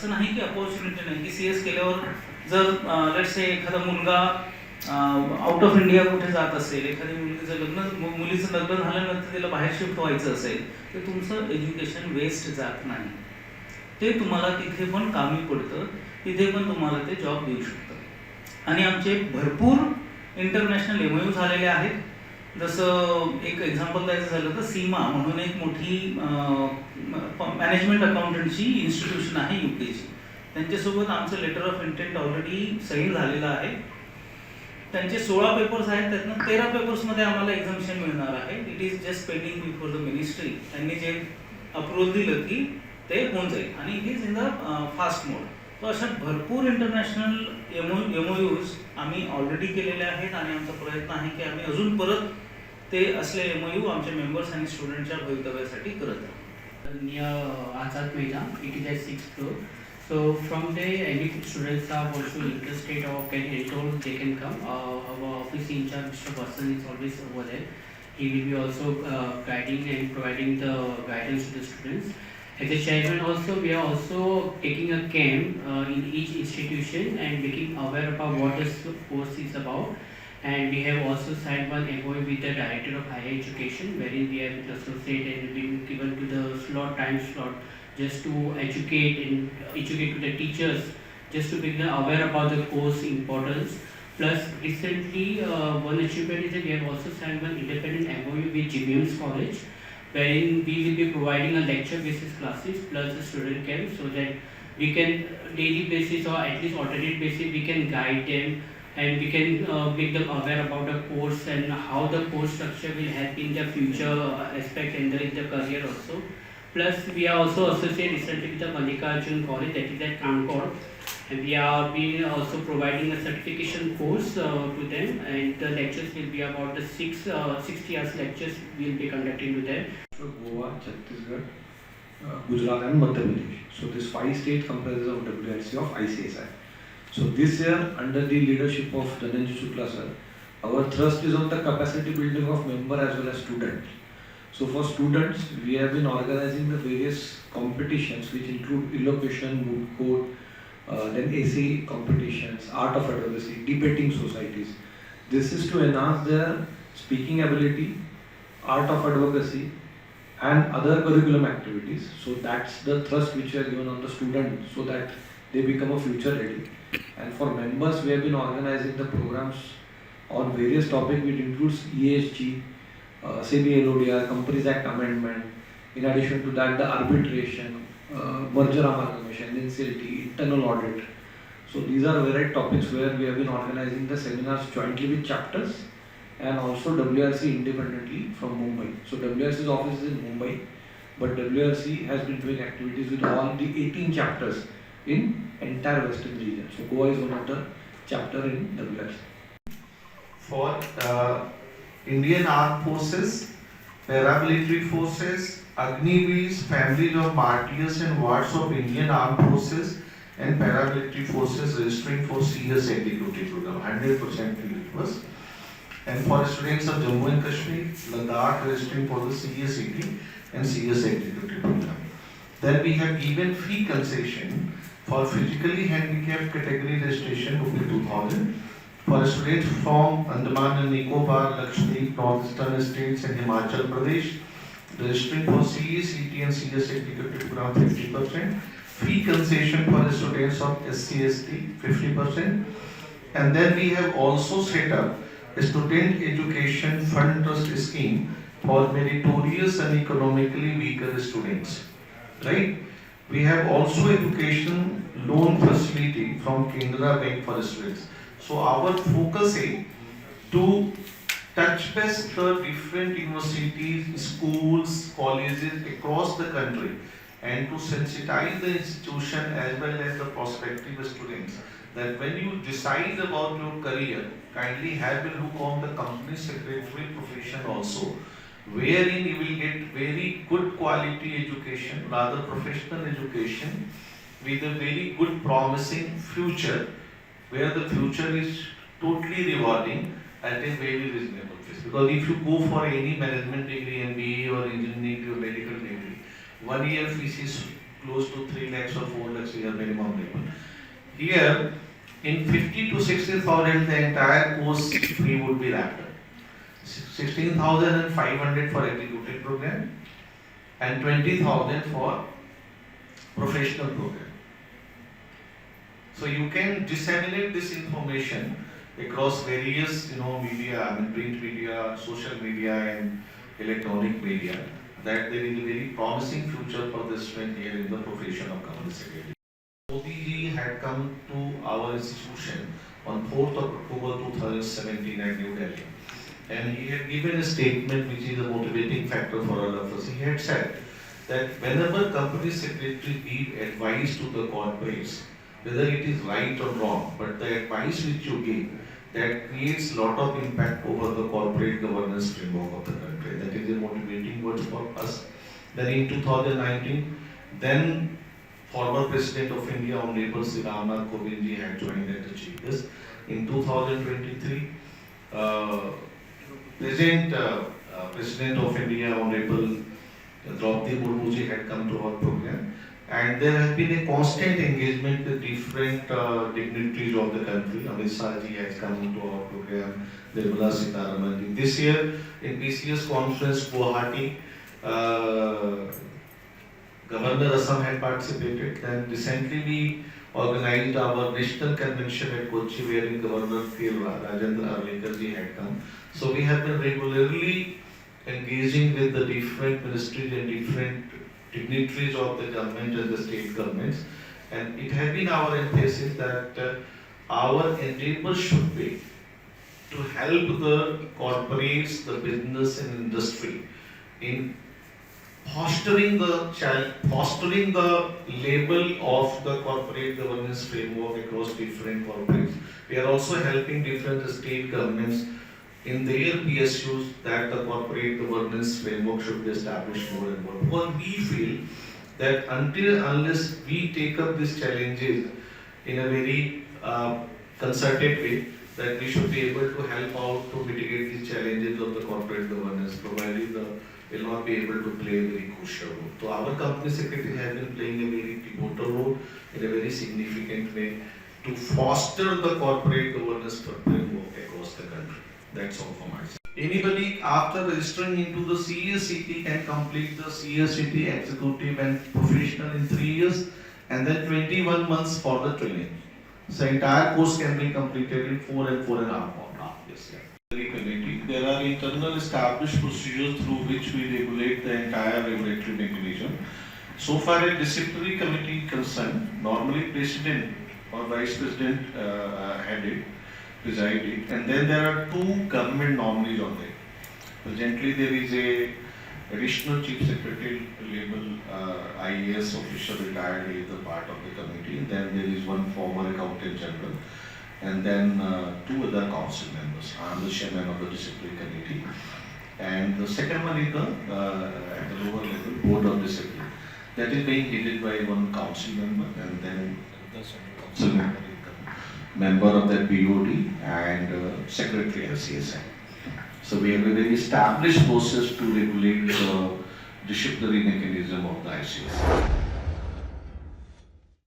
असं नाही की अपॉर्च्युनिटी नाही, की CS केल्यावर जर लेट्स से एखादा मुलगा आउट ऑफ इंडिया कुठे जात असेल, एखादी मुलीचं लग्न झाल्यानंतर तिला बाहेर शिफ्ट व्हायचं असेल, तर तुमचं एज्युकेशन वेस्ट जात नाही. ते तुम्हाला तिथे पण कामी पडतं, तिथे पण तुम्हाला ते जॉब देऊ शकतं. आणि आमचे भरपूर इंटरनॅशनल MOU झालेले आहेत. जसं एक एक्झाम्पल द्यायचं झालं तर सीमा म्हणून एक मोठी मॅनेजमेंट अकाउंटंटची इन्स्टिट्यूशन आहे UKची. त्यांच्यासोबत आमचं letter of intent already sign झालेलं आहे. त्यांचे 16 पेपर्स आहेत, त्यातनं 13 पेपर्समध्ये आम्हाला एक्झामिशन मिळणार आहे. It is just pending before the ministry. त्यांनी जे अप्रुव्हल दिलं की ते होऊन जाईल आणि it is in the fast mode. तो अशा भरपूर इंटरनॅशनल MOUs आम्ही ऑलरेडी केलेले आहेत आणि आमचा प्रयत्न आहे की आम्ही अजून परत ते असले MOU आमच्या मेंबर्स आणि स्टुडंटच्या भवितव्यासाठी करत राहू. Near Azad Maidan, it is at 6th floor. So from there, any students are also interested or can enroll, they can come. Our office in charge, Mr. Person, is always over there. He will be also guiding and providing the guidance to the students. As a chairman also, we are also taking a camp in each institution and making aware about what this course is about. And we have also signed one MOU with the Director of Higher Education, wherein we have been associated and been given to the time slot, just to educate to the teachers, just to make them aware about the course importance. Plus, recently, one achievement is that we have also signed one independent MOU with Jimmy College, wherein we will be providing a lecture basis classes plus a student camp, so that we can daily basis or at least alternate basis we can guide them and we can make them aware about the course and how the course structure will help in the future aspect and in the career also. Plus, we are also associated recently with the Mallikarjun College, that is at Concord, and we are being also providing a certification course to them, and the lectures will be about the 60 hours lectures we will be conducting with them. So Goa, Chhattisgarh, Gujarat and Madhya Pradesh. So this 5 states comprises of WRC of ICSI. So this year, under the leadership of Dhananjay Shukla sir, our thrust is on the capacity building of member as well as students. So for students, we have been organizing the various competitions which include elocution, moot court, then essay competitions, art of advocacy, debating societies. This is to enhance their speaking ability, art of advocacy, and other curriculum activities. So that's the thrust which we are given on the student so that they become a future ready. And for members, we have been organizing the programs on various topics which includes ESG, SEBI LODR, Companies Act Amendment. In addition to that, the arbitration, merger amalgamation, NCLT, internal audit. So these are various topics where we have been organizing the seminars jointly with chapters and also WRC independently from Mumbai. So WRC's office is in Mumbai, but WRC has been doing activities with all the 18 chapters in entire western region. So Goa is one of the chapter in WRC. For Indian Armed Forces, Paramilitary Forces, Agniveers, families of martyrs and wards of Indian Armed Forces and Paramilitary Forces registering for CS Executive Program, 100% it was. And for students of Jammu and Kashmir, Ladakh registering for the CSET and CS Executive Program. Then we have given fee concession for physically handicapped category registration ₹2,000. For students from Andaman and Nicobar, Lakshadweep, Northeastern states and Himachal Pradesh, registering for CECT and CS Executive Program 50%. Fee concession for students of SC/ST 50%. And then we have also set up a student education fund trust scheme for meritorious and economically weaker students. Right? We have also education loan facility from Canara Bank for students. So our focus is to touch base the different universities, schools, colleges across the country and to sensitize the institution as well as the prospective students that when you decide about your career, kindly have a look on the company secretary profession also, wherein you will get very good quality education, rather professional education with a very good promising future, where the future is totally rewarding at a very reasonable price. Because if you go for any management degree, MBA or engineering or medical degree, 1 year fees is close to 3 lakhs or 4 lakhs a year minimum level. Here, in 50 to 60,000, the entire course fee would be wrapped up. 16,500 for executive program and 20,000 for professional program. So you can disseminate this information across various, media, print media, social media, and electronic media. That there is a very promising future for the student here in the profession of company secretary. Modi ji had come to our institution on 4th of October 2017 at New Delhi, and he had given a statement which is a motivating factor for all of us. He had said that whenever company secretary give advice to the corporates, whether it is right or wrong, but the advice which you give, that creates lot of impact over the corporate governance framework of the country. That is a motivating word for us. Then in 2019, then former President of India, Honorable Sri Ramnath Kovind ji had joined as the chief guest. In 2023, President of India, Honorable Draupadi Murmu ji had come to our program, and there has been a constant engagement with different dignitaries of the country. Amit Shah ji has come to our program, Nirmala Sitharaman ji. This year in PCS conference Guwahati, Governor Assam had participated. Then recently we organized our national convention at Kochi, wherein Governor K. Rajendra Arlekar ji had come. So we have been regularly engaging with the different ministries and different dignitaries of the government and the state governments, and it has been our emphasis that our endeavor should be to help the corporates, the business and industry in fostering the level of the corporate governance framework across different corporates. We are also helping different state governments in their PSUs that the corporate governance framework should be established more and more. Because we feel that unless we take up these challenges in a very concerted way, that we should be able to help out to mitigate these challenges of the corporate governance, provided will not be able to play a very crucial role. So our company secretary has been playing a very pivotal role in a very significant way to foster the corporate governance framework across the country. That's all for myself. Anybody after registering into the CSCT can complete the CSCT executive and professional in 3 years, and then 21 months for the training. So entire course can be completed in 4 and 4.5 years. Committee. There are internal established procedures through which we regulate the entire regulatory mechanism. So far as disciplinary committee concerned, normally president or vice president presided, and then there are 2 government nominees on there. Presently there is a additional chief secretary level IAS official retired, he is a part of the committee. Then there is one former accountant general, and then 2 other council members. I am the chairman of the disciplinary committee, and the second one is the at the lower level board of discipline. That is being headed by one council member, and then the council member of that BOD and secretary of ICSI. So we have a very established process to regulate the disciplinary mechanism of the ICSI.